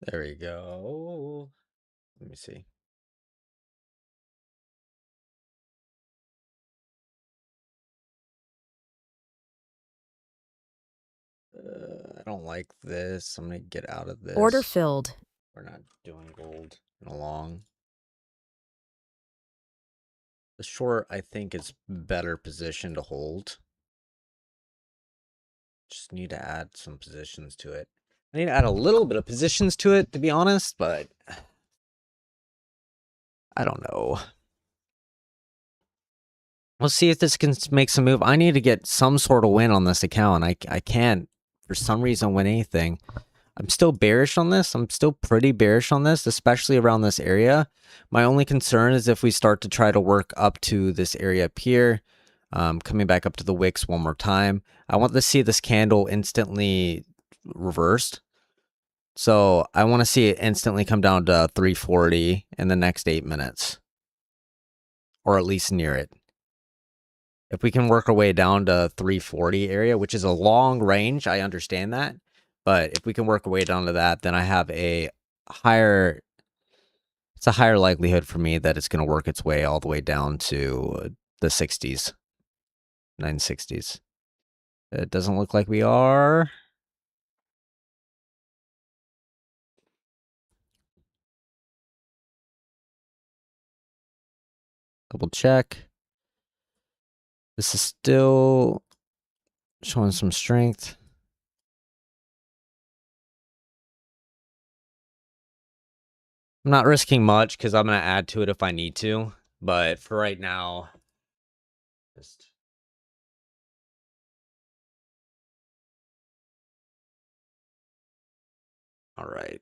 There we go. Let me see. I don't like this. I'm gonna get out of this. Order filled. We're not doing gold in a long. The short, I think, is better position to hold. Just need to add some positions to it. I need to add a little bit of positions to it, to be honest, but I don't know. We'll see if this can make some move. I need to get some sort of win on this account. I can't, for some reason, win anything. I'm still bearish on this. I'm still pretty bearish on this, especially around this area. My only concern is if we start to try to work up to this area up here, coming back up to the wicks one more time. I want to see this candle instantly reversed. So I want to see it instantly come down to 340 in the next 8 minutes, or at least near it. If we can work our way down to 340 area, which is a long range, I understand that. But if we can work our way down to that, then I have a higher, it's a higher likelihood for me that it's going to work its way all the way down to the 60s, 960s. It doesn't look like we are. Double check. This is still showing some strength. I'm not risking much because I'm going to add to it if I need to. But for right now, just... All right.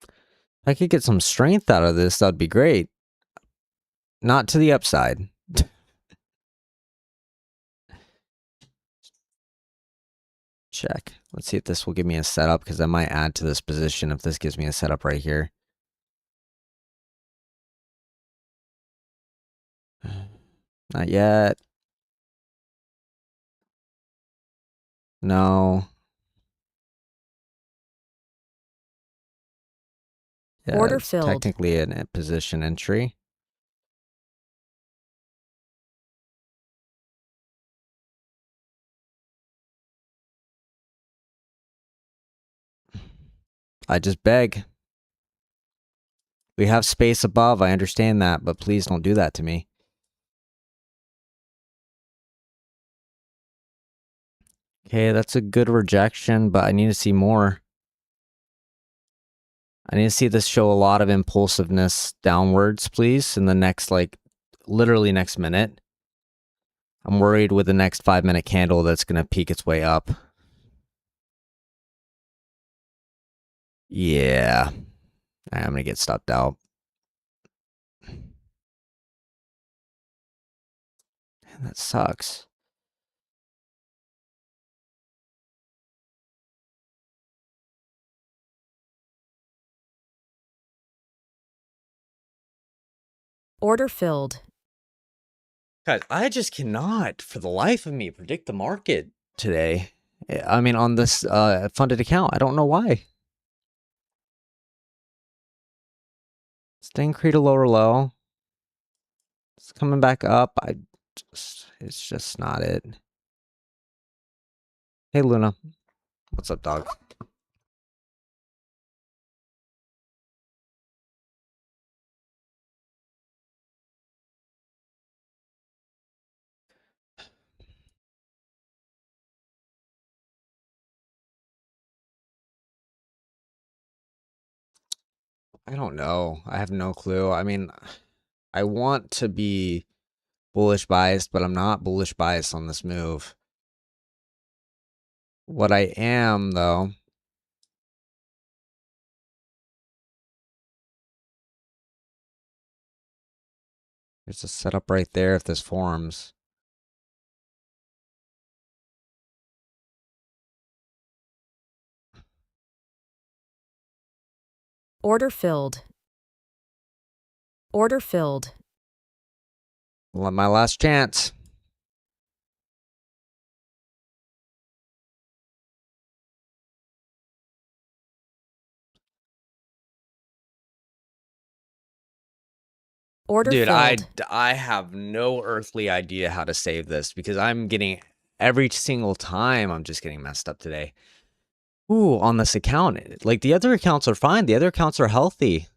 If I could get some strength out of this, that'd be great. Not to the upside. Check. Let's see if this will give me a setup, because I might add to this position if this gives me a setup right here. Not yet. No. Yeah, Order it's filled. technically a position entry. I just beg. We have space above, I understand that, but please don't do that to me. Okay, that's a good rejection, but I need to see more. I need to see this show a lot of impulsiveness downwards, please, in the next, like, literally next minute. I'm worried with the next 5-minute candle that's going to peak its way up. Yeah. I'm going to get stopped out. Man, that sucks. Order filled. Guys, I just cannot, for the life of me, predict the market today. I mean, on this funded account. I don't know why. Staying creed a lower low. It's coming back up. It's just not it. Hey, Luna. What's up, dog? I don't know. I have no clue. I mean, I want to be bullish biased, but I'm not bullish biased on this move. What I am, though, there's a setup right there if this forms. Order filled. Order filled. My last chance. Order Dude, filled. I have no earthly idea how to save this because I'm getting every single time I'm just getting messed up today. Ooh, on this account. Like the other accounts are fine. The other accounts are healthy.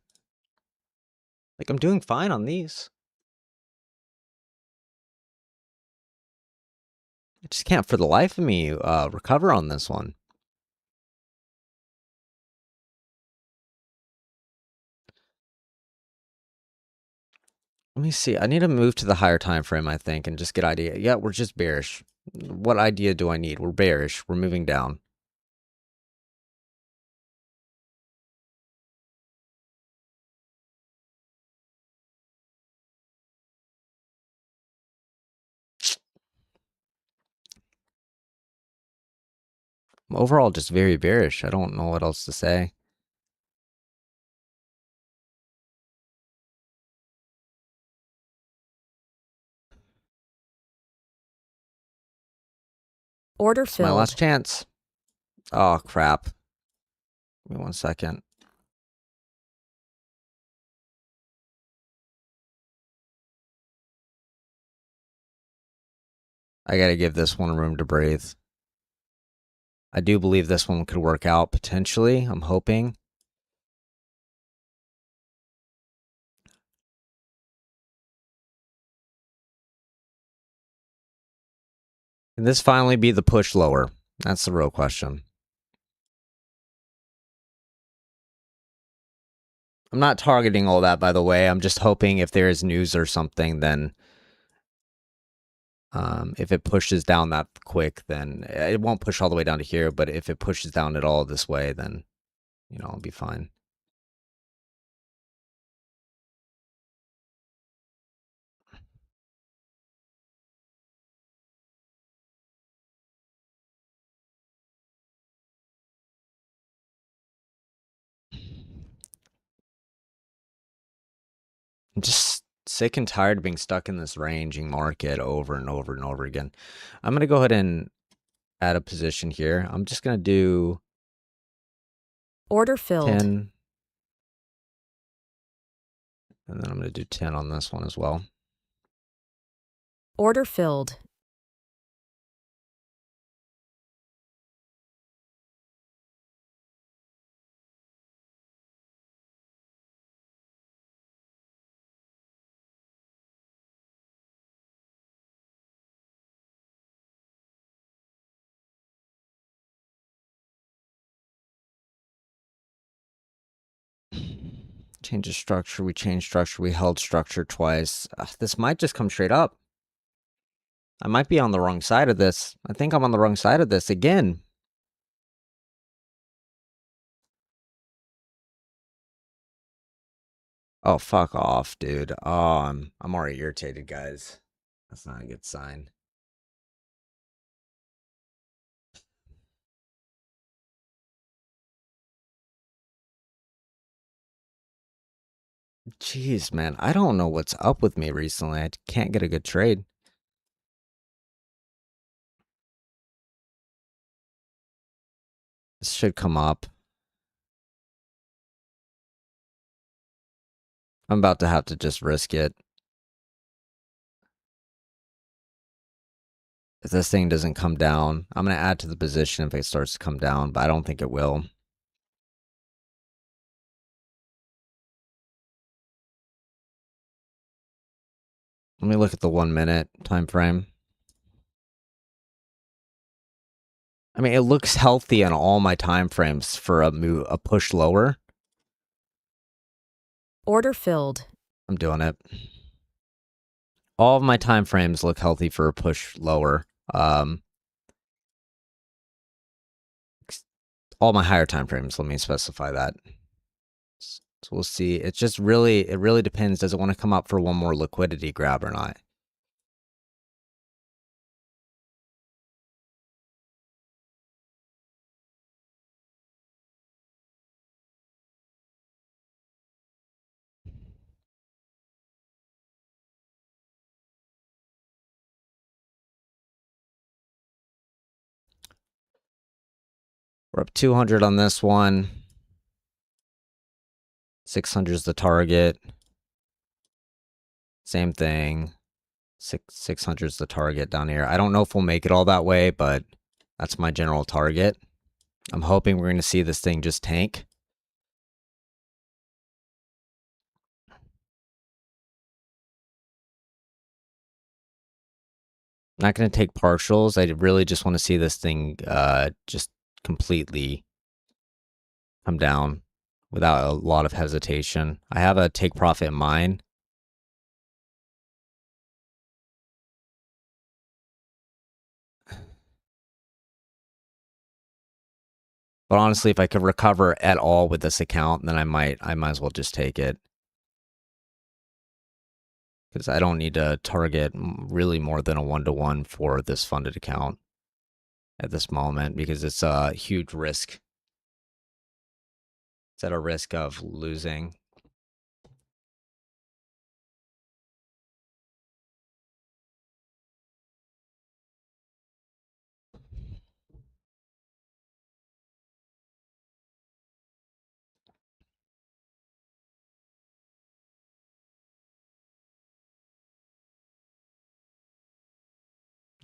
Like I'm doing fine on these. I just can't for the life of me recover on this one. Let me see. I need to move to the higher time frame, I think, and just get idea. Yeah, we're just bearish. What idea do I need? We're bearish. We're moving down. I'm overall just very bearish. I don't know what else to say. Order It's my last filled. chance. Oh, crap. Give me 1 second. I gotta give this one room to breathe. I do believe this one could work out potentially. I'm hoping. Can this finally be the push lower? That's the real question. I'm not targeting all that, by the way. I'm just hoping if there is news or something, then if it pushes down that quick, then it won't push all the way down to here. But if it pushes down at all this way, then, you know, I'll be fine. I'm just sick and tired of being stuck in this ranging market over and over and over again. I'm going to go ahead and add a position here. I'm just going to do Order filled. 10. And then I'm going to do 10 on this one as well. Order filled. Change the structure. We changed structure. We held structure twice. This might just come straight up. I might be on the wrong side of this. I think I'm on the wrong side of this again. Oh, fuck off, dude. Oh, I'm already irritated, guys. That's not a good sign. Jeez, man. I don't know what's up with me recently. I can't get a good trade. This should come up. I'm about to have to just risk it. If this thing doesn't come down, I'm going to add to the position if it starts to come down, but I don't think it will. Let me look at the 1 minute time frame. I mean, it looks healthy on all my time frames for a push lower. Order filled. I'm doing it. All of my time frames look healthy for a push lower. All my higher time frames, let me specify that. So we'll see. It's just it really depends. Does it want to come up for one more liquidity grab or not? We're up 200 on this one. 600 is the target. Same thing. 600 is the target down here. I don't know if we'll make it all that way, but that's my general target. I'm hoping we're going to see this thing just tank. Not going to take partials. I really just want to see this thing just completely come down without a lot of hesitation. I have a take profit in mind. But honestly, if I could recover at all with this account, then I might as well just take it. Because I don't need to target really more than a 1-to-1 for this funded account at this moment, because it's a huge risk. It's at a risk of losing.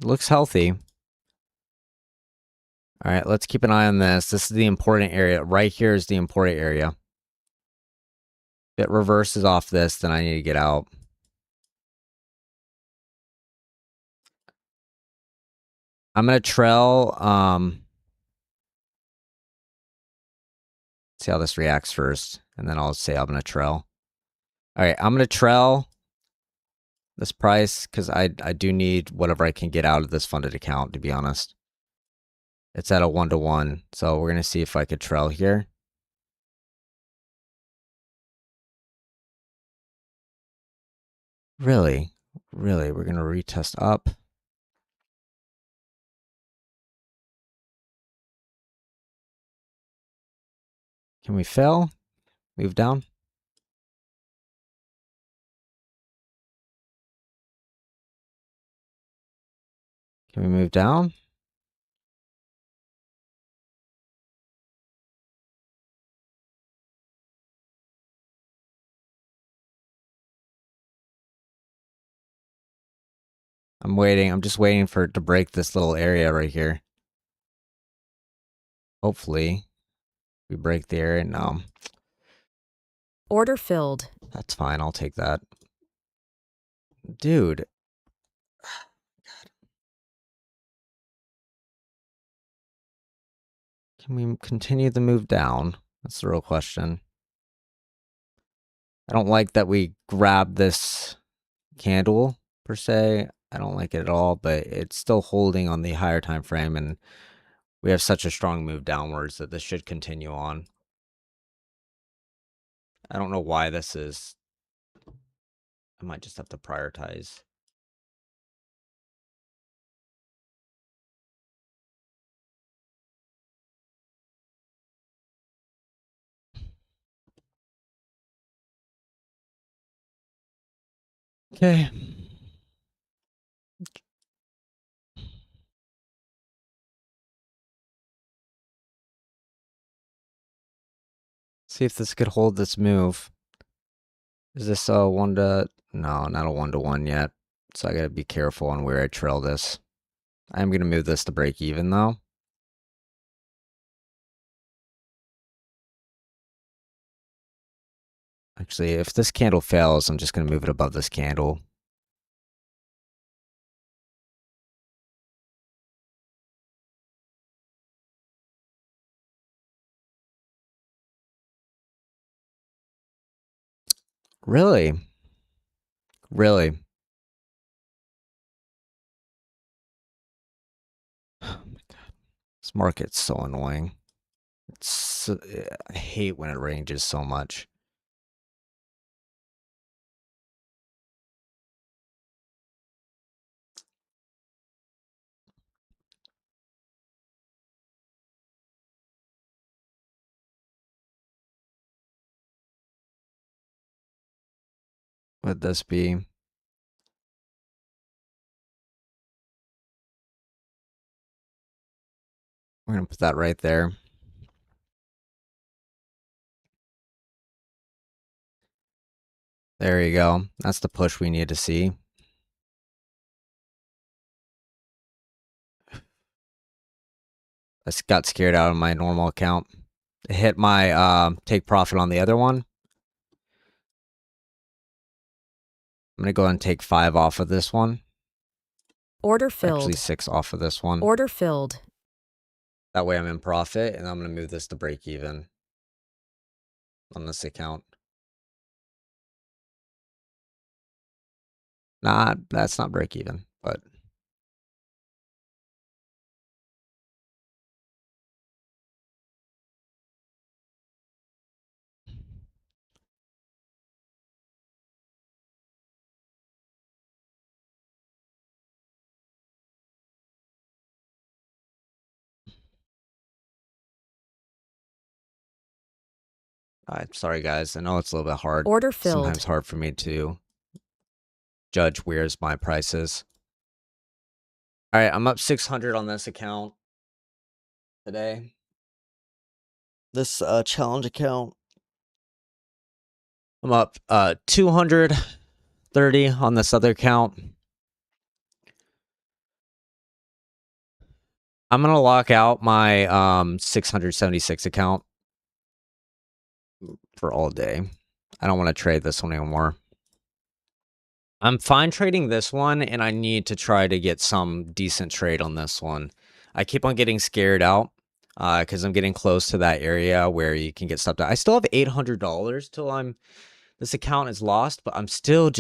Looks healthy. All right, let's keep an eye on this. This is the important area. Right here is the important area. If it reverses off this, then I need to get out. I'm going to trail. See how this reacts first, and then I'll say I'm going to trail. All right, I'm going to trail this price because I do need whatever I can get out of this funded account, to be honest. It's at a 1-to-1, so we're going to see if I could trail here. Really? Really? We're going to retest up. Can we fail? Move down? Can we move down? I'm waiting. I'm just waiting for it to break this little area right here. Hopefully, we break the area. No. Order filled. That's fine. I'll take that. Dude. Can we continue the move down? That's the real question. I don't like that we grab this candle, per se. I don't like it at all, but it's still holding on the higher time frame, and we have such a strong move downwards that this should continue on. I don't know why this is. I might just have to prioritize. Okay. See if this could hold this move. Is this a 1 to... No, not a 1-to-1 yet. So I gotta be careful on where I trail this. I am gonna move this to break even, though. Actually, if this candle fails, I'm just gonna move it above this candle. Really? Really? Oh my god. This market's so annoying. It's I hate when it ranges so much. Would this be? We're gonna put that right there. There you go. That's the push we need to see. I got scared out of my normal account. It hit my take profit on the other one. I'm going to go ahead and take 5 off of this one. Order filled. Actually 6 off of this one. Order filled. That way I'm in profit, and I'm going to move this to break even on this account. Nah, that's not break even, but I'm sorry guys. I know it's a little bit hard. Order filled. Sometimes hard for me to judge where's my prices. All right, I'm up 600 on this account today. This challenge account. I'm up 230 on this other account. I'm going to lock out my 676 account for all day. I don't want to trade this one anymore. I'm fine trading this one, and I need to try to get some decent trade on this one. I keep on getting scared out because I'm getting close to that area where you can get stopped out. I still have $800 till this account is lost, but I'm still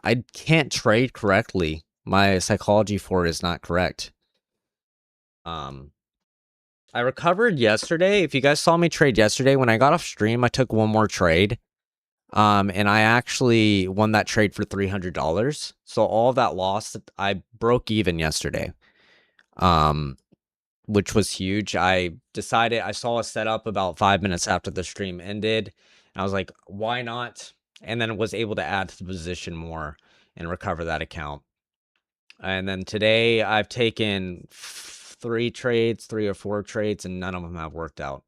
I can't trade correctly. My psychology for it is not correct. I recovered yesterday. If you guys saw me trade yesterday, when I got off stream, I took one more trade. And I actually won that trade for $300. So all that loss, I broke even yesterday. Which was huge. I saw a setup about 5 minutes after the stream ended. And I was like, why not? And then was able to add to the position more and recover that account. And then today I've taken 3 or 4 trades, and none of them have worked out.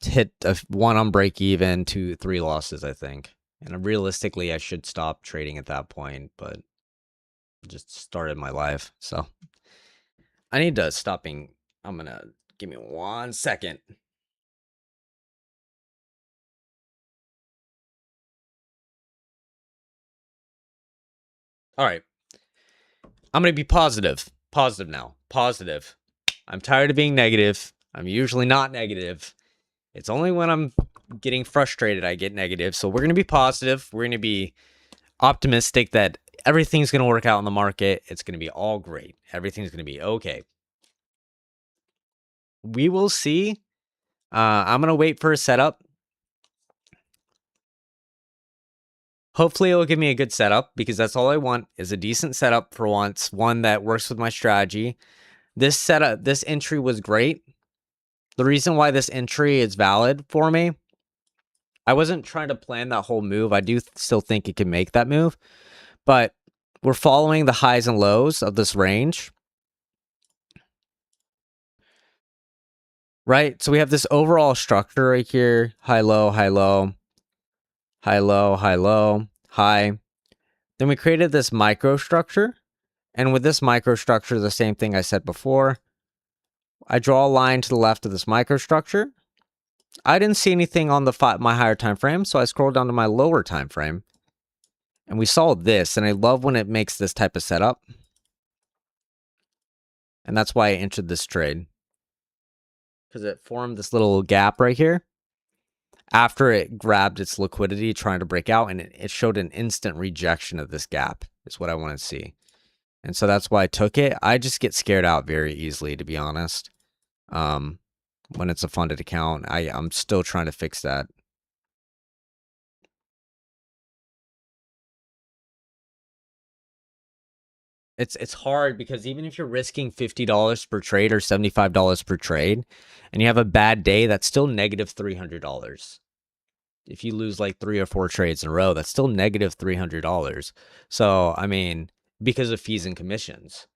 Hit 1 on break even, 2, 3 losses, I think. And realistically, I should stop trading at that point, but just started my life. So I need to stop being. I'm gonna give me 1 second. All right. I'm gonna be positive. Positive now. Positive. I'm tired of being negative. I'm usually not negative. It's only when I'm getting frustrated I get negative. So we're gonna be positive. We're gonna be optimistic that everything's gonna work out in the market. It's gonna be all great. Everything's gonna be okay. We will see. I'm gonna wait for a setup. Hopefully it'll give me a good setup, because that's all I want is a decent setup for once, one that works with my strategy. This entry was great. The reason why this entry is valid for me, I wasn't trying to plan that whole move. I do still think it can make that move, but we're following the highs and lows of this range. Right? So we have this overall structure right here. High, low, high, low. High, low, high, low, high. Then we created this microstructure. And with this microstructure, the same thing I said before. I draw a line to the left of this microstructure. I didn't see anything on my higher time frame, so I scrolled down to my lower time frame. And we saw this, and I love when it makes this type of setup. And that's why I entered this trade. Because it formed this little gap right here. After it grabbed its liquidity trying to break out, and it showed an instant rejection of this gap is what I want to see. And so that's why I took it. I just get scared out very easily, to be honest. When it's a funded account, I'm still trying to fix that. It's hard because even if you're risking $50 per trade or $75 per trade, and you have a bad day, that's still negative $300. If you lose like 3 or 4 trades in a row, that's still negative $300. So, I mean, because of fees and commissions.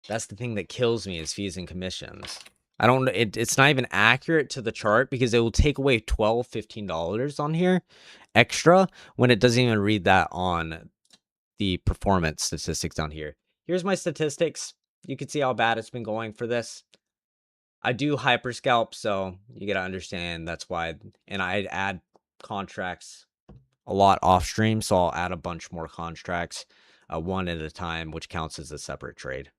That's the thing that kills me is fees and commissions. I don't. It's not even accurate to the chart because it will take away $12, $15 on here extra when it doesn't even read that on the performance statistics down here. Here's my statistics. You can see how bad it's been going for this. I do hyper scalp, so you gotta understand that's why. And I add contracts a lot off stream, so I'll add a bunch more contracts, one at a time, which counts as a separate trade.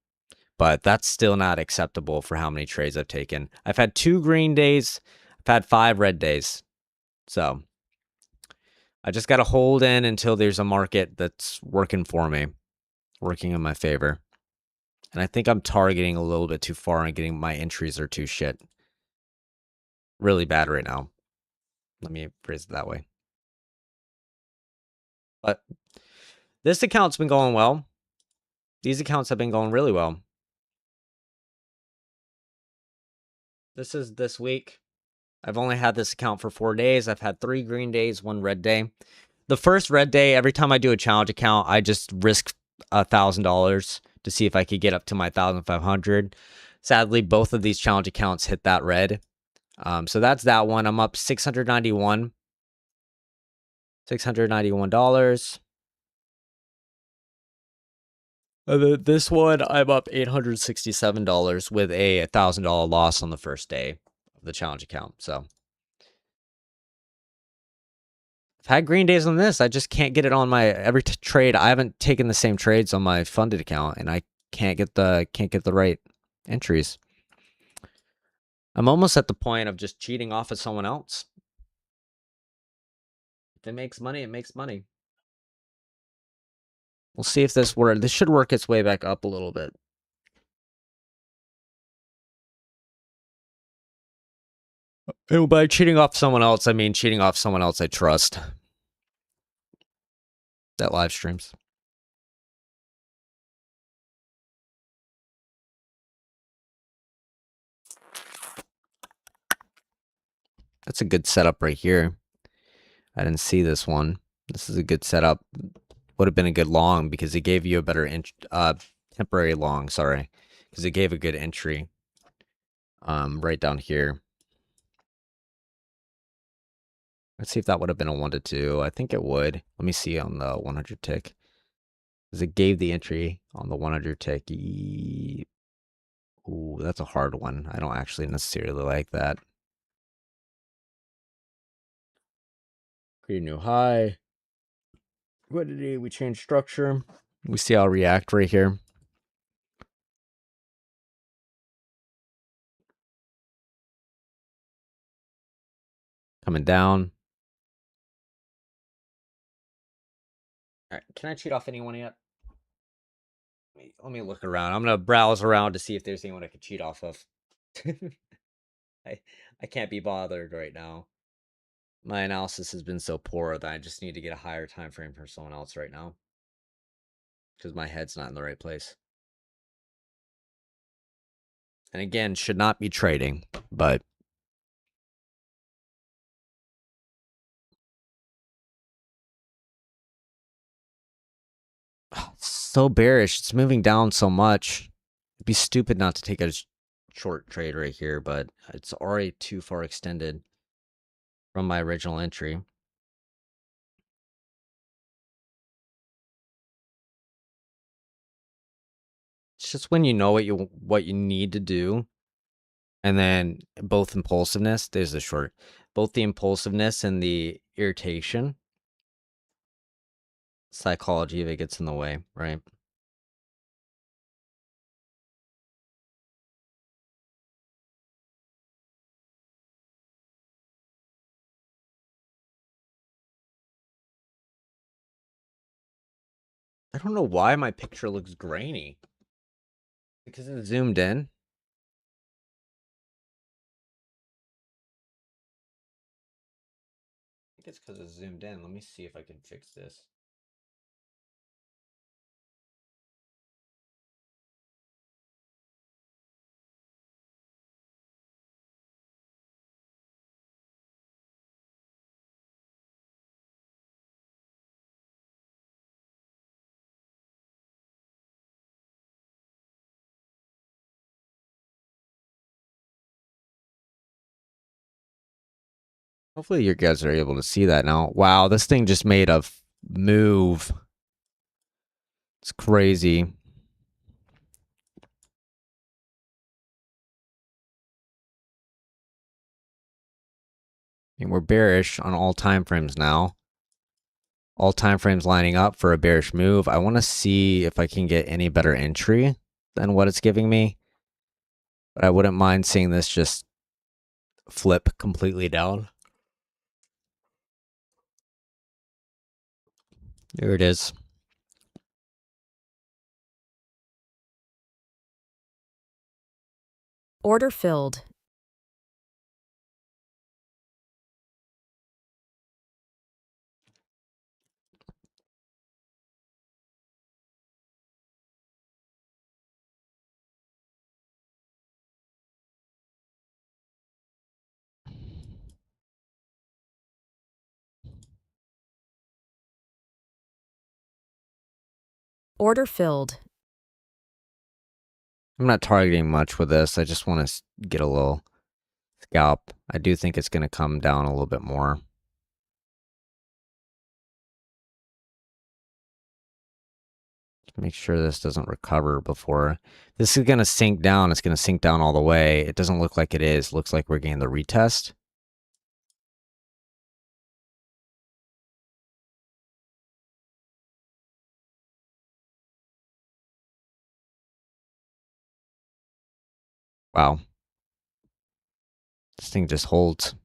But that's still not acceptable for how many trades I've taken. I've had 2 green days. I've had 5 red days. So I just got to hold in until there's a market that's working for me, working in my favor. And I think I'm targeting a little bit too far and getting my entries are too shit. Really bad right now. Let me phrase it that way. But this account's been going well. These accounts have been going really well. This is this week. I've only had this account for 4 days. I've had 3 green days, 1 red day. The first red day, every time I do a challenge account, I just risk $1,000 to see if I could get up to my 1,500. Sadly, both of these challenge accounts hit that red. So that's that one. I'm up $691. This one, I'm up $867 with a $1,000 loss on the first day of the challenge account. So I've had green days on this. I just can't get it on my every trade. I haven't taken the same trades on my funded account, and I can't get the right entries. I'm almost at the point of just cheating off of someone else. If it makes money, it makes money. We'll see if this works. This should work its way back up a little bit. And by cheating off someone else, I mean cheating off someone else I trust. That live streams. That's a good setup right here. I didn't see this one. This is a good setup. Would have been a good long because it gave you a better temporary long, sorry. Because it gave a good entry. Right down here. Let's see if that would have been a 1 to 2. I think it would. Let me see on the 100 tick. Because it gave the entry on the 100 tick. Ooh, that's a hard one. I don't actually necessarily like that. Create a new high. Liquidity, we change structure. We see how it react right here. Coming down. All right, can I cheat off anyone yet? Let me look around. I'm gonna browse around to see if there's anyone I could cheat off of. I can't be bothered right now. My analysis has been so poor that I just need to get a higher time frame from someone else right now. Because my head's not in the right place. And again, should not be trading, but so bearish. It's moving down so much. It'd be stupid not to take a short trade right here, but it's already too far extended from my original entry. It's just when you know what you need to do, and then both impulsiveness, there's the short, both the impulsiveness and the irritation, psychology of it gets in the way, right? I don't know why my picture looks grainy. Because it's zoomed in. I think it's because it's zoomed in. Let me see if I can fix this. Hopefully you guys are able to see that now. Wow, this thing just made a move. It's crazy. And we're bearish on all time frames now. All time frames lining up for a bearish move. I want to see if I can get any better entry than what it's giving me. But I wouldn't mind seeing this just flip completely down. There it is. Order filled. Order filled. I'm not targeting much with this. I just want to get a little scalp. I do think it's going to come down a little bit more. Make sure this doesn't recover before. This is going to sink down. It's going to sink down all the way. It doesn't look like it is. Looks like we're getting the retest. Wow. This thing just holds.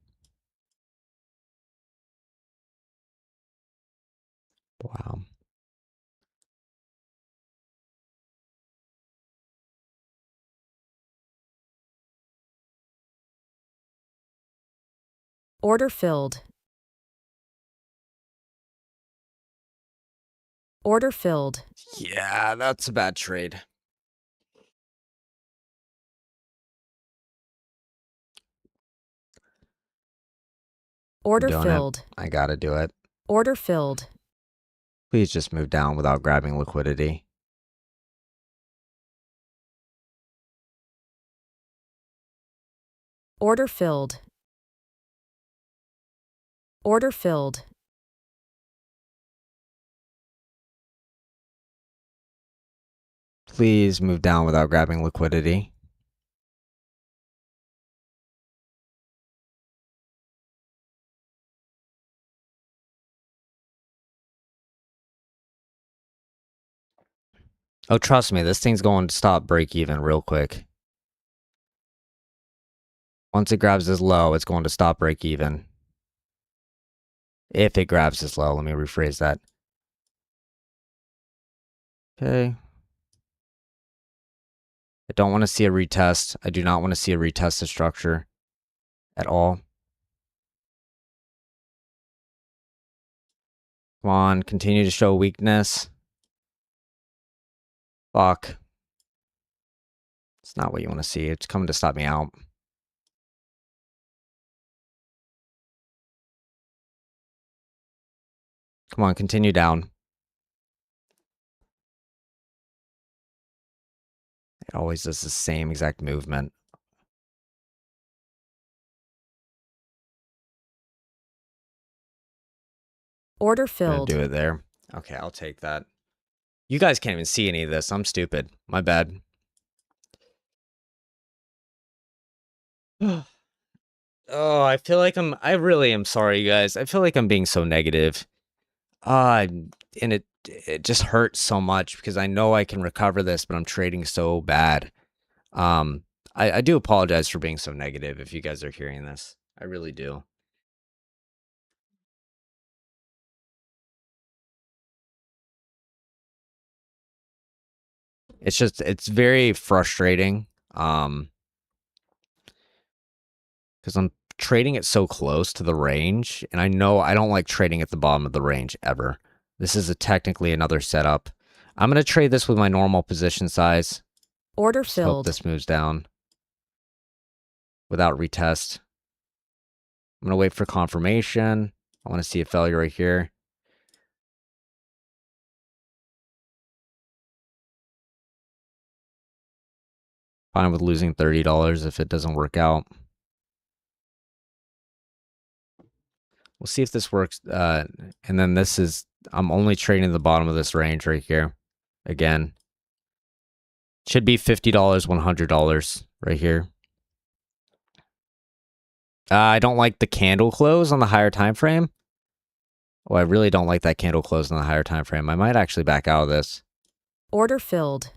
Wow. Order filled. Order filled. Yeah, that's a bad trade. Order Doing filled. it. I gotta do it. Order filled. Please just move down without grabbing liquidity. Order filled. Order filled. Please move down without grabbing liquidity. Oh, trust me, this thing's going to stop break even real quick. Once it grabs this low, it's going to stop break even. If it grabs this low, let me rephrase that. Okay. I don't want to see a retest. I do not want to see a retest of structure at all. Come on, continue to show weakness. Fuck. It's not what you want to see. It's coming to stop me out. Come on, continue down. It always does the same exact movement. Order I'm gonna filled. do it there. Okay, I'll take that. You guys can't even see any of this. I'm stupid. My bad. Oh, I feel like I really am sorry, guys. I feel like I'm being so negative. And it just hurts so much because I know I can recover this, but I'm trading so bad. I do apologize for being so negative if you guys are hearing this. I really do. It's very frustrating. Because I'm trading it so close to the range, and I know I don't like trading at the bottom of the range ever. This is technically another setup. I'm going to trade this with my normal position size. Order Just hope filled. this moves down without retest. I'm going to wait for confirmation. I want to see a failure right here. Fine with losing $30 if it doesn't work out. We'll see if this works. And then this is, I'm only trading the bottom of this range right here. Again, should be $50, $100 right here. I don't like the candle close on the higher time frame. Oh, I really don't like that candle close on the higher time frame. I might actually back out of this. Order filled.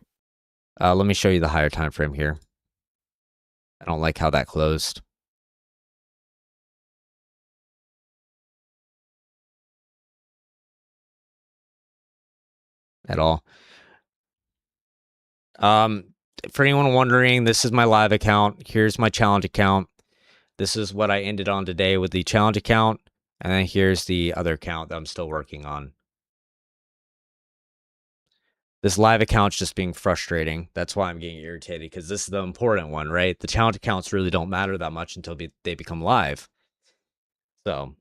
Let me show you the higher time frame here. I don't like how that closed. At all. For anyone wondering, this is my live account. Here's my challenge account. This is what I ended on today with the challenge account. And then here's the other account that I'm still working on. This live account's just being frustrating. That's why I'm getting irritated, because this is the important one, right? The challenge accounts really don't matter that much until they become live. So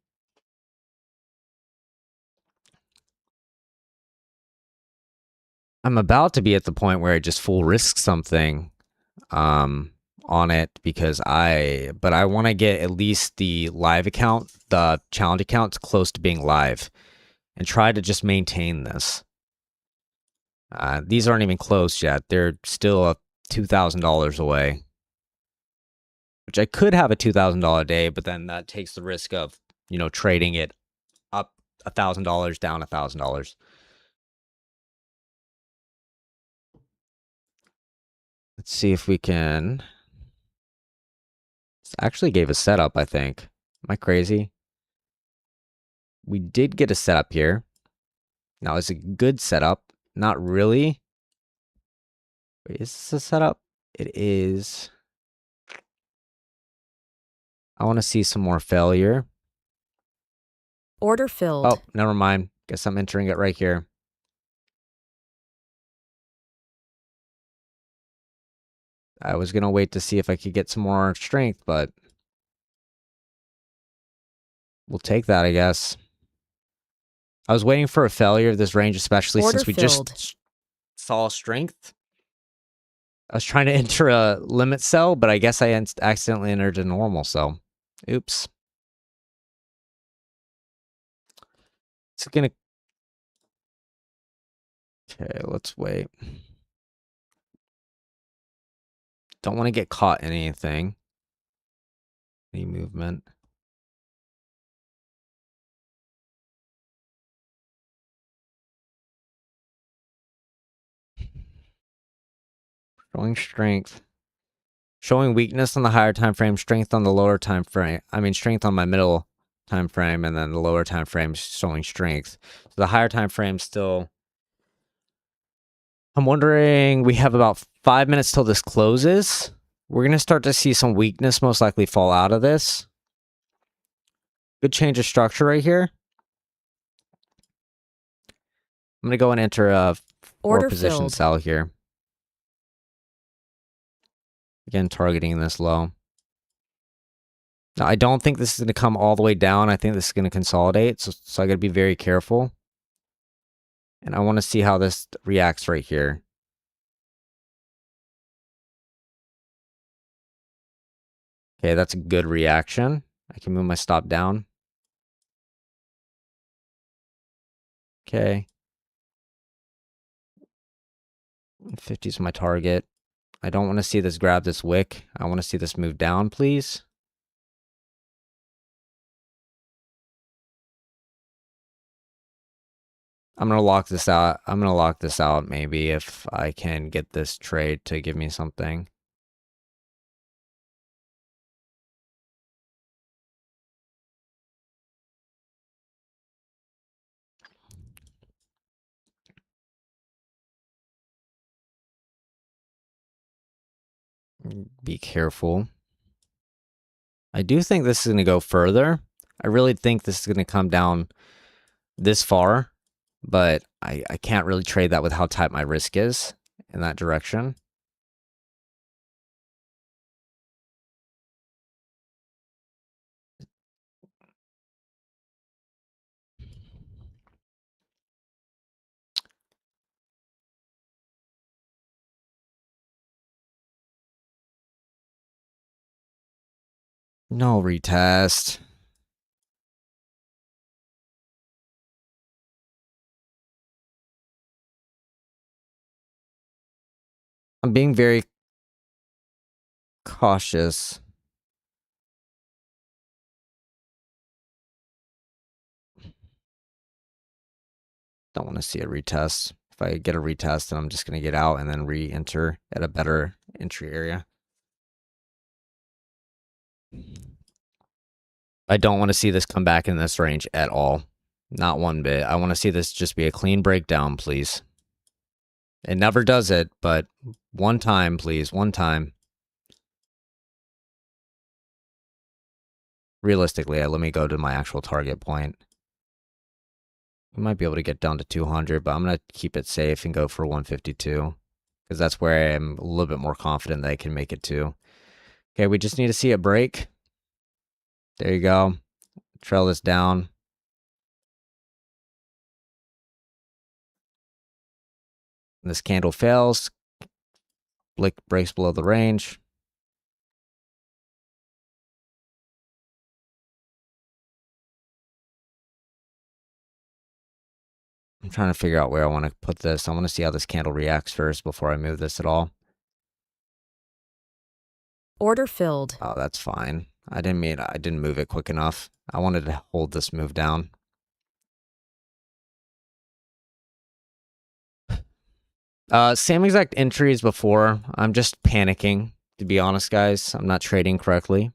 I'm about to be at the point where I just full risk something on it, because I want to get at least the live account, the challenge account, close to being live, and try to just maintain this. These aren't even close yet. They're still $2,000 away, which I could have a $2,000 day, but then that takes the risk of, trading it up $1,000, down $1,000. Let's see if we can. This actually gave a setup, I think. Am I crazy? We did get a setup here. Now, is it a good setup? Not really. Wait, is this a setup? It is. I want to see some more failure. Order filled. Oh, never mind. Guess I'm entering it right here. I was going to wait to see if I could get some more strength, but we'll take that, I guess. I was waiting for a failure of this range, especially Order since we filled. just saw strength. I was trying to enter a limit cell, but I guess I accidentally entered a normal cell. Oops. It's gonna... Okay, let's wait. Don't want to get caught in anything. Any movement. Showing strength. Showing weakness on the higher time frame, strength on the lower time frame. I mean, strength on my middle time frame, and then the lower time frame showing strength. So the higher time frame still... I'm wondering, we have about 5 minutes till this closes. We're going to start to see some weakness most likely fall out of this. Good change of structure right here. I'm going to go and enter a Order position filled. cell here. Again, targeting this low. Now, I don't think this is going to come all the way down. I think this is going to consolidate. So I got to be very careful. And I want to see how this reacts right here. Okay, that's a good reaction. I can move my stop down. Okay. 50 is my target. I don't want to see this grab this wick. I want to see this move down, please. I'm going to lock this out. I'm going to lock this out maybe if I can get this trade to give me something. Be careful. I do think this is going to go further. I really think this is going to come down this far, but I can't really trade that with how tight my risk is in that direction. No retest. I'm being very cautious. Don't want to see a retest. If I get a retest, then I'm just going to get out and then re-enter at a better entry area. I don't want to see this come back in this range at all. Not one bit. I want to see this just be a clean breakdown, please. It never does it, but one time, please. One time. Realistically, let me go to my actual target point. We might be able to get down to 200, but I'm going to keep it safe and go for 152. Because that's where I am a little bit more confident that I can make it to. Okay, we just need to see it break. There you go. Trail this down. This candle fails. Blick breaks below the range. I'm trying to figure out where I want to put this. I want to see how this candle reacts first before I move this at all. Order filled. Oh, that's fine. I didn't move it quick enough. I wanted to hold this move down. Same exact entry as before. I'm just panicking, to be honest, guys. I'm not trading correctly.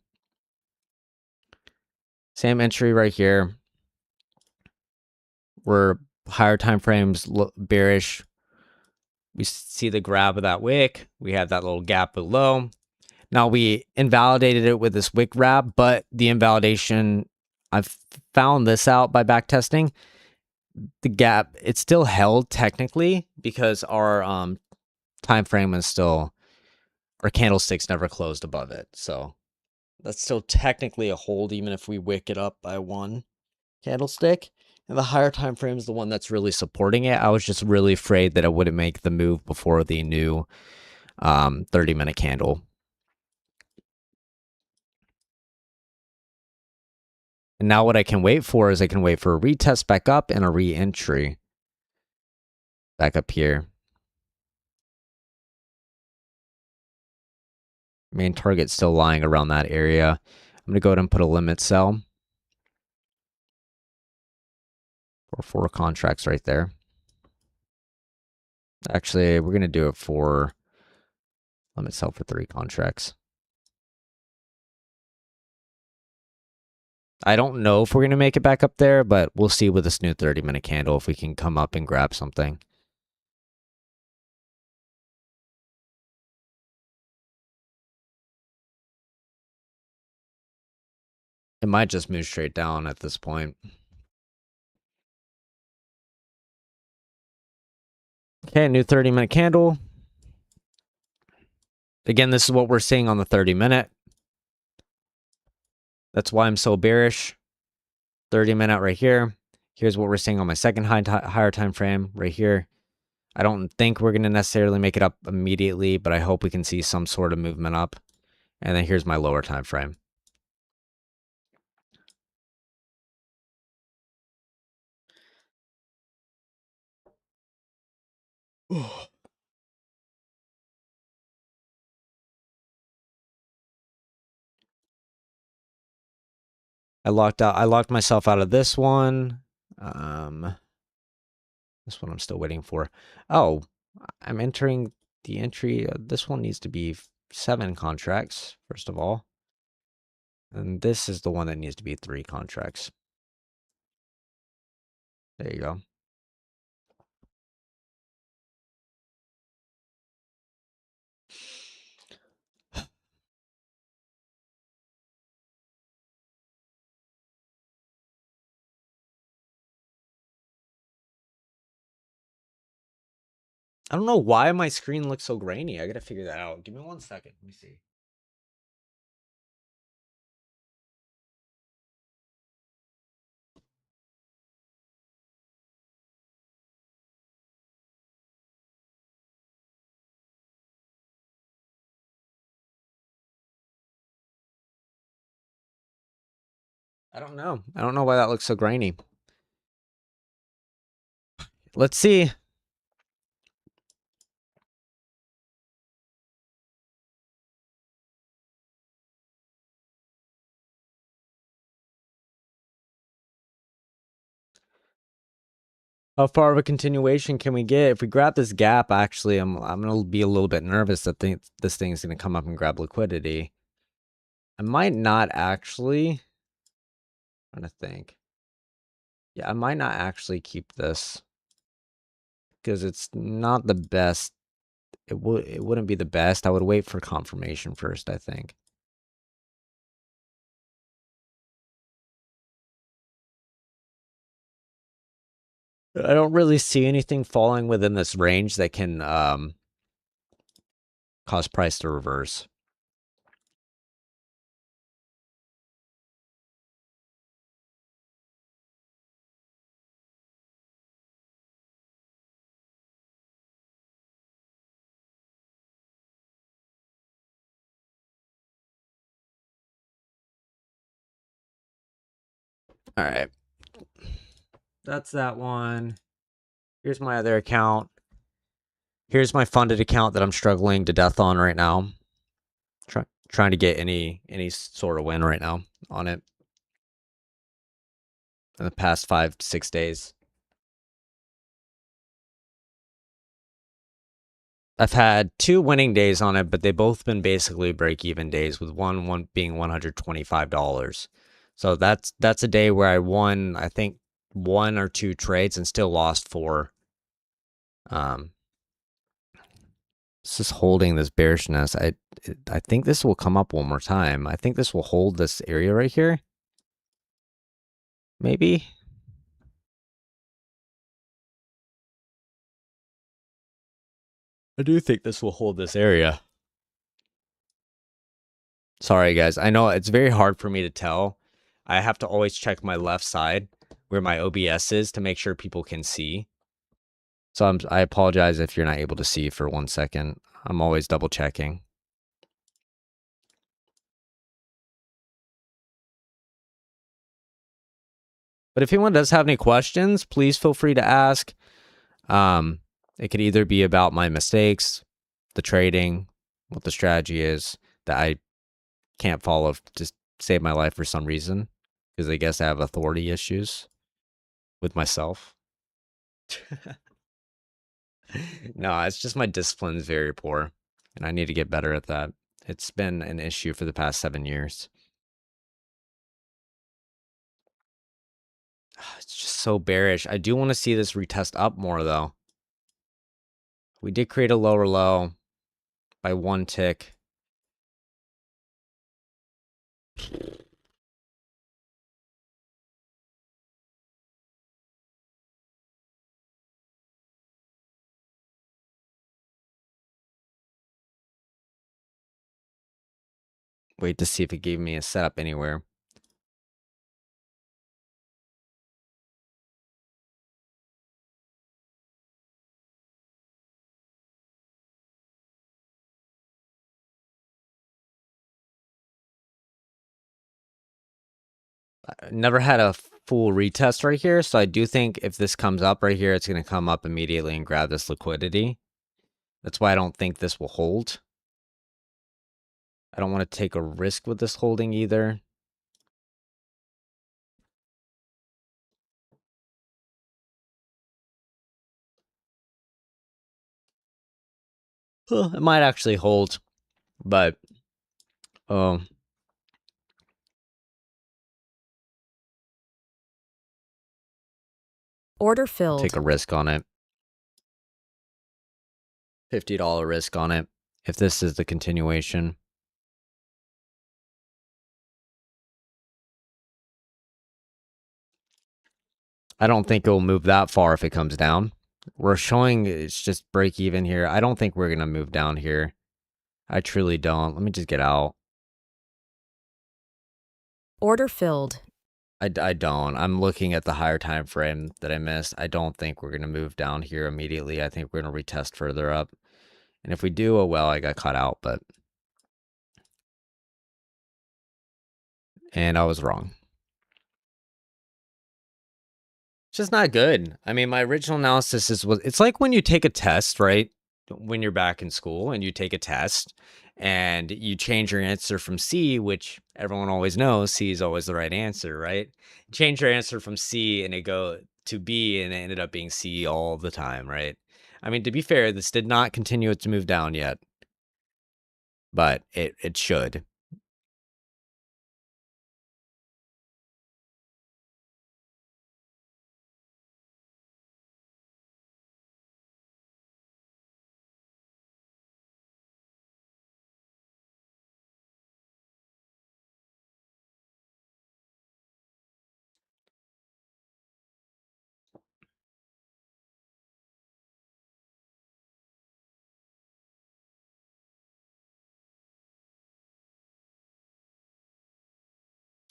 Same entry right here. We're higher time frames, bearish. We see the grab of that wick. We have that little gap below. Now we invalidated it with this wick grab, but the invalidation, I've found this out by back testing. The gap, it's still held technically because our time frame is still, our candlestick's never closed above it. So that's still technically a hold, even if we wick it up by one candlestick. And the higher time frame is the one that's really supporting it. I was just really afraid that it wouldn't make the move before the new 30-minute candle. And now what I can wait for is I can wait for a retest back up and a re-entry back up here. Main target's still lying around that area. I'm going to go ahead and put a limit sell for 4 contracts right there. Actually, we're going to do it for limit sell for 3 contracts. I don't know if we're going to make it back up there, but we'll see with this new 30-minute candle if we can come up and grab something. It might just move straight down at this point. Okay, new 30-minute candle. Again, this is what we're seeing on the 30-minute. That's why I'm so bearish. 30-minute right here. Here's what we're seeing on my second higher time frame right here. I don't think we're going to necessarily make it up immediately, but I hope we can see some sort of movement up. And then here's my lower time frame. I locked myself out of this one. This one I'm still waiting for. Oh, I'm entering the entry. This one needs to be 7 contracts, first of all. And this is the one that needs to be 3 contracts. There you go. I don't know why my screen looks so grainy. I gotta figure that out. Give me 1 second. Let me see. I don't know. I don't know why that looks so grainy. Let's see. How far of a continuation can we get? If we grab this gap, actually, I'm gonna be a little bit nervous that this thing's gonna come up and grab liquidity. I might not actually. I'm trying to think. Yeah, I might not actually keep this because it's not the best. It wouldn't be the best. I would wait for confirmation first, I think. I don't really see anything falling within this range that can cause price to reverse. All right. That's that one. Here's my other account. Here's my funded account that I'm struggling to death on right now. Trying to get any sort of win right now on it in the past 5 to 6 days. I've had 2 winning days on it, but they've both been basically break-even days, with one being $125. So that's a day where I won, I think, 1 or 2 trades and still lost 4. It's just holding this bearishness. I think this will come up one more time. I think this will hold this area right here. Maybe. I do think this will hold this area. Sorry, guys. I know it's very hard for me to tell. I have to always check my left side where my OBS is to make sure people can see. So I apologize if you're not able to see for 1 second. I'm always double checking. But if anyone does have any questions, please feel free to ask. It could either be about my mistakes, the trading, what the strategy is that I can't follow to save my life for some reason, because I guess I have authority issues with myself. No, it's just my discipline is very poor, and I need to get better at that. It's been an issue for the past 7 years. It's just so bearish. I do want to see this retest up more, though. We did create a lower low by 1 tick. Wait to see if it gave me a setup anywhere. I never had a full retest right here, so I do think if this comes up right here, it's going to come up immediately and grab this liquidity. That's why I don't think this will hold. I don't want to take a risk with this holding either. It might actually hold, but Order filled. take a risk on it. $50 risk on it if this is the continuation. I don't think it will move that far if it comes down. We're showing it's just break even here. I don't think we're going to move down here. I truly don't. Let me just get out. Order filled. I don't. I'm looking at the higher time frame that I missed. I don't think we're going to move down here immediately. I think we're going to retest further up. And if we do, oh well, I got caught out, but... And I was wrong. It's just not good. I mean, my original analysis it's like when you take a test, right? When you're back in school and you take a test and you change your answer from C, which everyone always knows C is always the right answer, right? Change your answer from C and to B and it ended up being C all the time, right? I mean, to be fair, this did not continue its move down yet, but it should.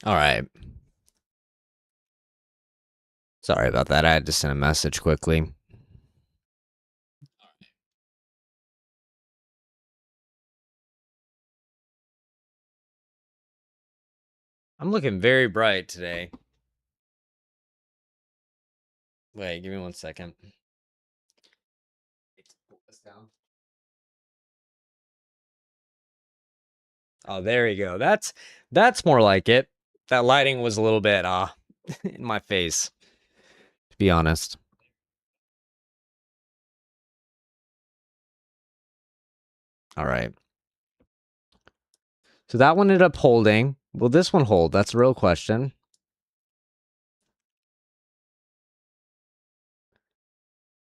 All right. Sorry about that. I had to send a message quickly. I'm looking very bright today. Wait, give me 1 second. Oh, there you go. That's more like it. That lighting was a little bit in my face, to be honest. All right. So that one ended up holding. Will this one hold? That's a real question.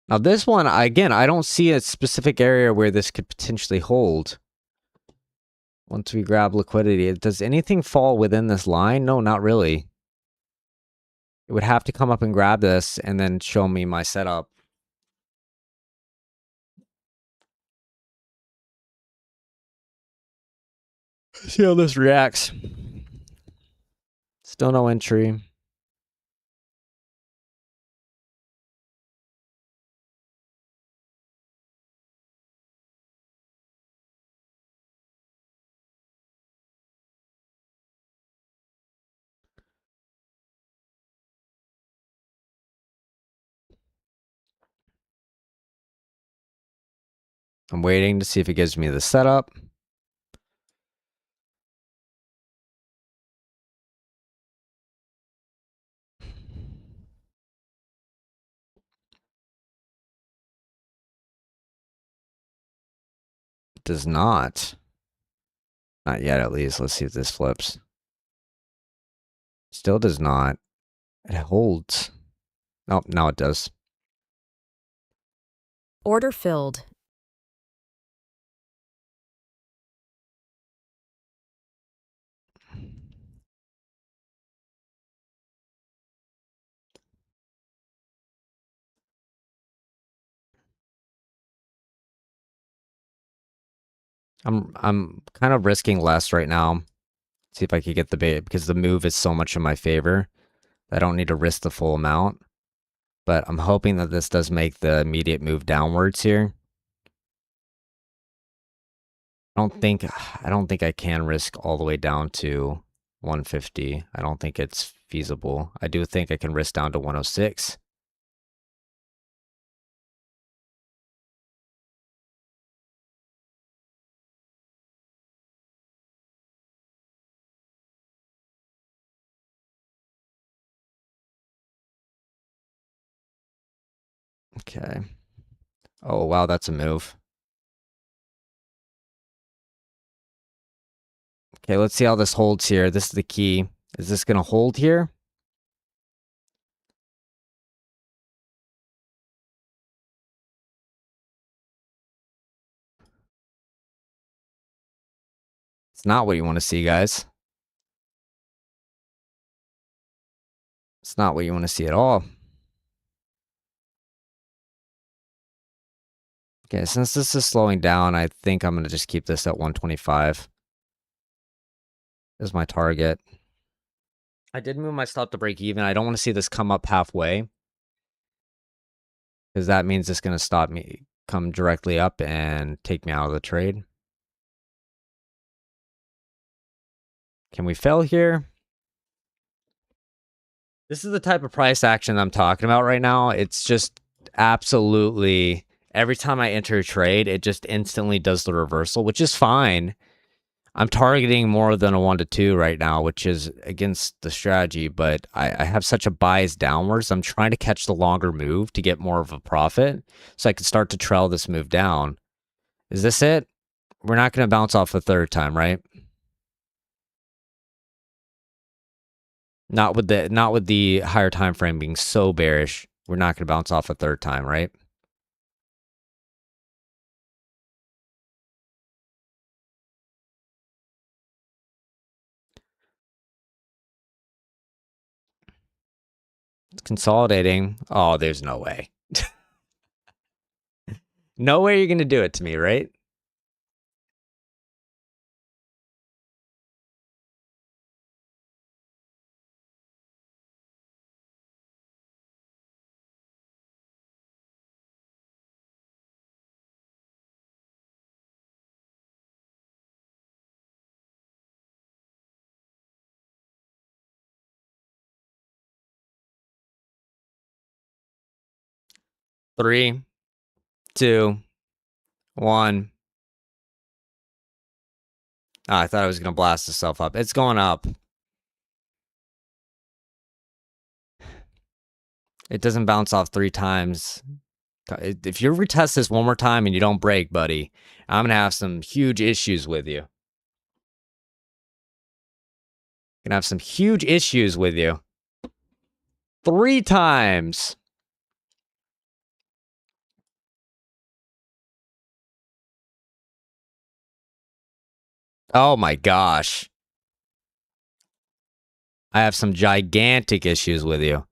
Now this one, again, I don't see a specific area where this could potentially hold. Once we grab liquidity, does anything fall within this line? No, not really. It would have to come up and grab this and then show me my setup. See how this reacts. Still no entry. I'm waiting to see if it gives me the setup. It does not. Not yet, at least. Let's see if this flips. Still does not. It holds. Oh, now it does. Order filled. I'm kind of risking less right now. See if I could get the bait because the move is so much in my favor. I don't need to risk the full amount. But I'm hoping that this does make the immediate move downwards here. I don't think I can risk all the way down to 150. I don't think it's feasible. I do think I can risk down to 106. Okay. Oh, wow, that's a move. Okay, let's see how this holds here. This is the key. Is this going to hold here? It's not what you want to see, guys. It's not what you want to see at all. Okay, since this is slowing down, I think I'm going to just keep this at 125. Is my target. I did move my stop to break even. I don't want to see this come up halfway, because that means it's going to stop me, come directly up and take me out of the trade. Can we fail here? This is the type of price action I'm talking about right now. It's just absolutely, every time I enter a trade, it just instantly does the reversal, which is fine. I'm targeting more than a 1 to 2 right now, which is against the strategy, but I have such a bias downwards. I'm trying to catch the longer move to get more of a profit so I can start to trail this move down. Is this it? We're not going to bounce off a third time, right? Not with the higher time frame being so bearish. We're not going to bounce off a third time, right? It's consolidating. Oh, there's no way. No way you're going to do it to me, right? Three, two, one. Oh, I thought I was going to blast itself up. It's going up. It doesn't bounce off 3 times. If you retest this one more time and you don't break, buddy, I'm going to have some huge issues with you. Gonna have some huge issues with you. 3 times. Oh my gosh. I have some gigantic issues with you.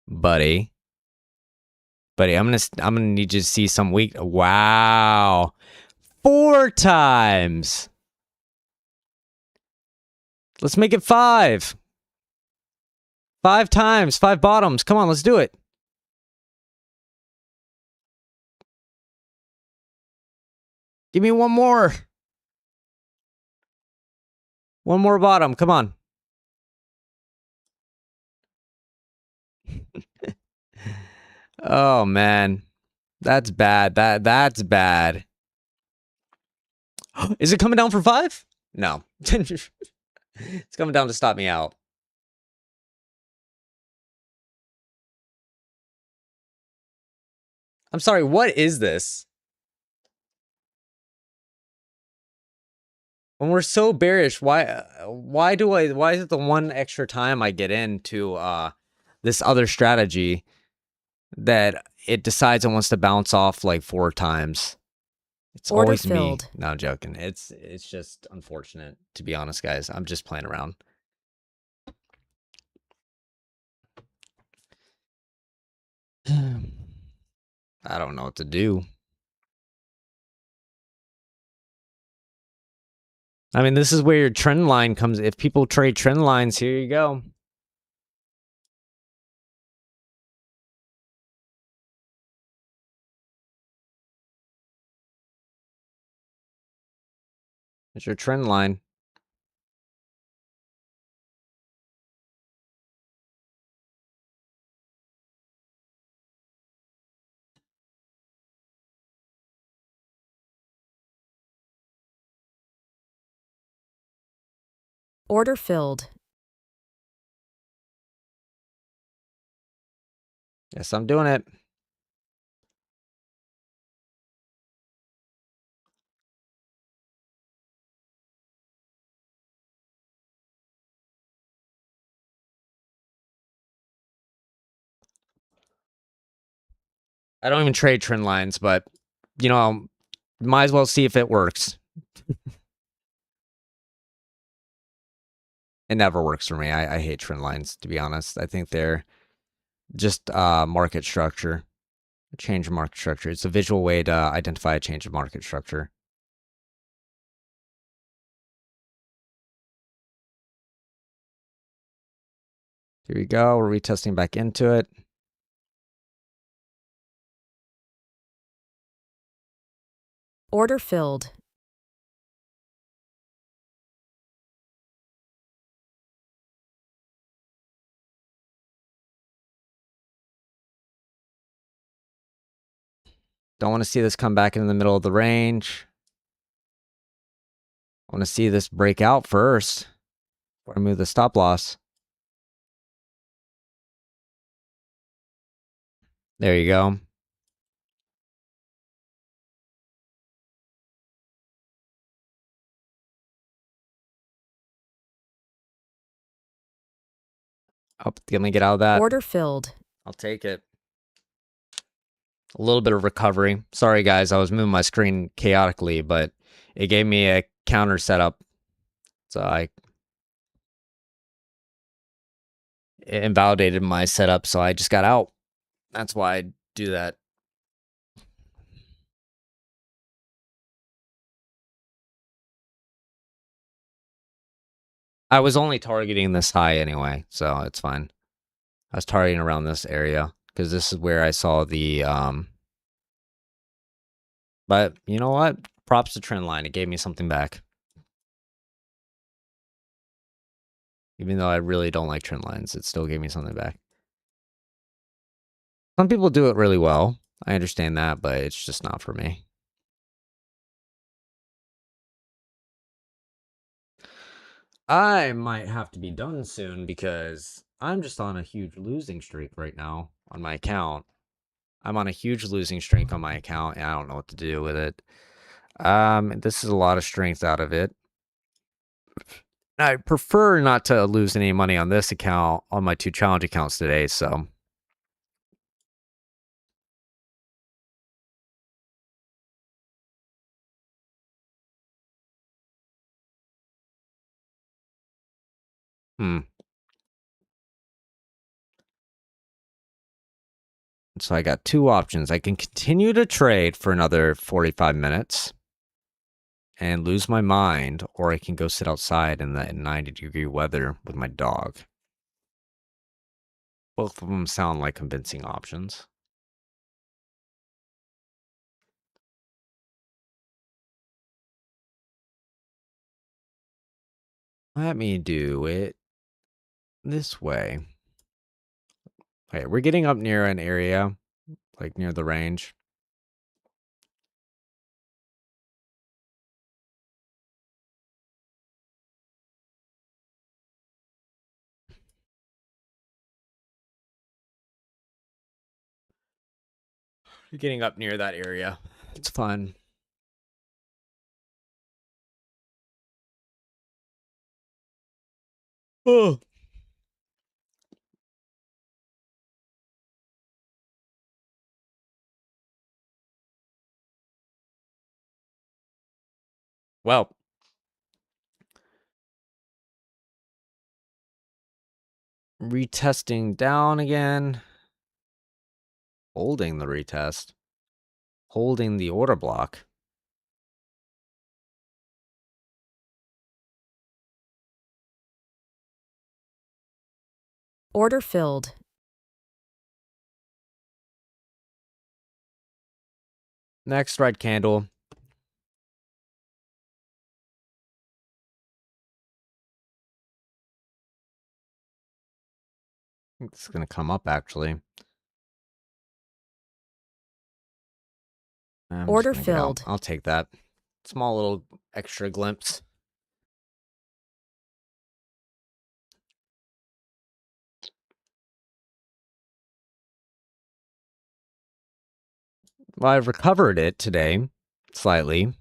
Buddy, I'm gonna need you to see some weak. Wow, 4 times. Let's make it 5. 5 times, 5 bottoms. Come on, let's do it. Give me one more. One more bottom. Come on. Oh man, that's bad. That's bad. Is it coming down for 5? No. It's coming down to stop me out. I'm sorry, what is this? When we're so bearish, why is it the one extra time I get into this other strategy that it decides it wants to bounce off like 4 times? It's Order always filled. me. No, I'm joking. It's just unfortunate, to be honest, guys. I'm just playing around. I don't know what to do. I mean, this is where your trend line comes. If people trade trend lines, here you go. It's your trend line. Order filled. Yes, I'm doing it. I don't even trade trend lines, but you know, might as well see if it works. It never works for me. I hate trend lines, to be honest. I think they're just market structure, a change of market structure. It's a visual way to identify a change of market structure. Here we go. We're retesting back into it. Order filled. Don't want to see this come back in the middle of the range. I want to see this break out first before I move the stop loss. There you go. Oh, let me get out of that. Order filled. I'll take it. A little bit of recovery. Sorry, guys. I was moving my screen chaotically, but it gave me a counter setup. So it invalidated my setup, so I just got out. That's why I do that. I was only targeting this high anyway, so it's fine. I was targeting around this area because this is where I saw the but you know what? Props to trend line. It gave me something back. Even though I really don't like trend lines, it still gave me something back. Some people do it really well. I understand that, but it's just not for me. I might have to be done soon because I'm just on a huge losing streak right now on my account. I'm on a huge losing streak on my account, and I don't know what to do with it. This is a lot of strength out of it. I prefer not to lose any money on this account, on my 2 challenge accounts today, so. So I got 2 options. I can continue to trade for another 45 minutes and lose my mind, or I can go sit outside in the 90-degree weather with my dog. Both of them sound like convincing options. Let me do it this way. Okay, we're getting up near an area, like near the range. We're getting up near that area. It's fun. Oh. Well, retesting down again. Holding the retest. Holding the order block. Order filled. Next red candle. I think it's going to come up, actually. Order filled. I'll take that. Small little extra glimpse. Well, I've recovered it today, slightly.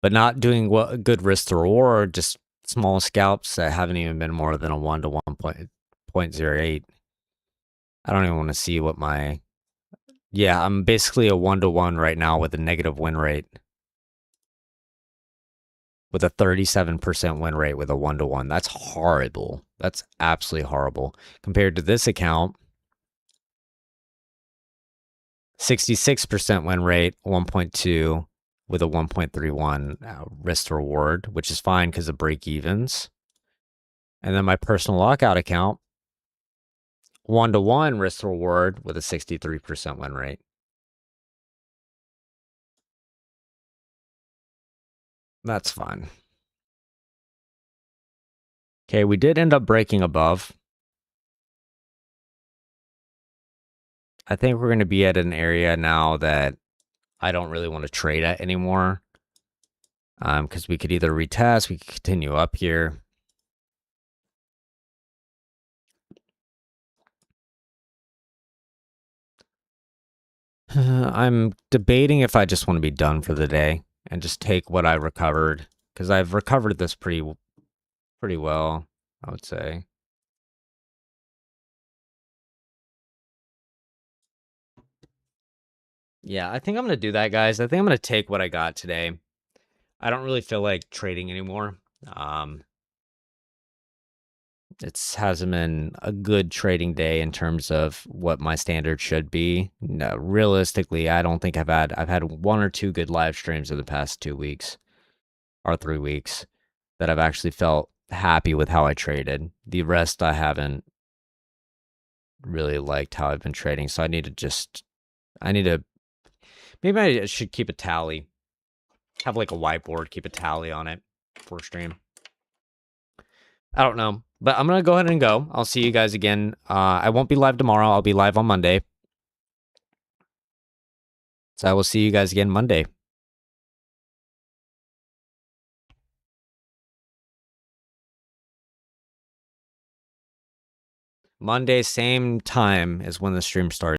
But not doing good risk to reward, just small scalps that haven't even been more than a 1 to 1.08. I don't even want to see what my... Yeah, I'm basically a 1 to 1 right now with a negative win rate. With a 37% win rate with a 1 to 1. That's horrible. That's absolutely horrible. Compared to this account, 66% win rate, 1.2 with a 1.31 risk to reward, which is fine because of break evens. And then my personal lockout account, 1 to 1 risk to reward with a 63% win rate. That's fine. Okay, we did end up breaking above. I think we're going to be at an area now that I don't really want to trade at anymore. Because we could either retest, we could continue up here. I'm debating if I just want to be done for the day and just take what I recovered, because I've recovered this pretty well, I would say. Yeah, I think I'm gonna do that, guys. I think I'm gonna take what I got today. I don't really feel like trading anymore. It hasn't been a good trading day in terms of what my standard should be. No, realistically, I don't think I've had one or two good live streams in the past 2 weeks or 3 weeks that I've actually felt happy with how I traded. The rest I haven't really liked how I've been trading. So I need to maybe I should keep a tally. Have like a whiteboard, keep a tally on it for stream. I don't know, but I'm gonna go ahead and go. I'll see you guys again. I won't be live tomorrow. I'll be live on Monday. So I will see you guys again Monday. Monday, same time as when the stream starts.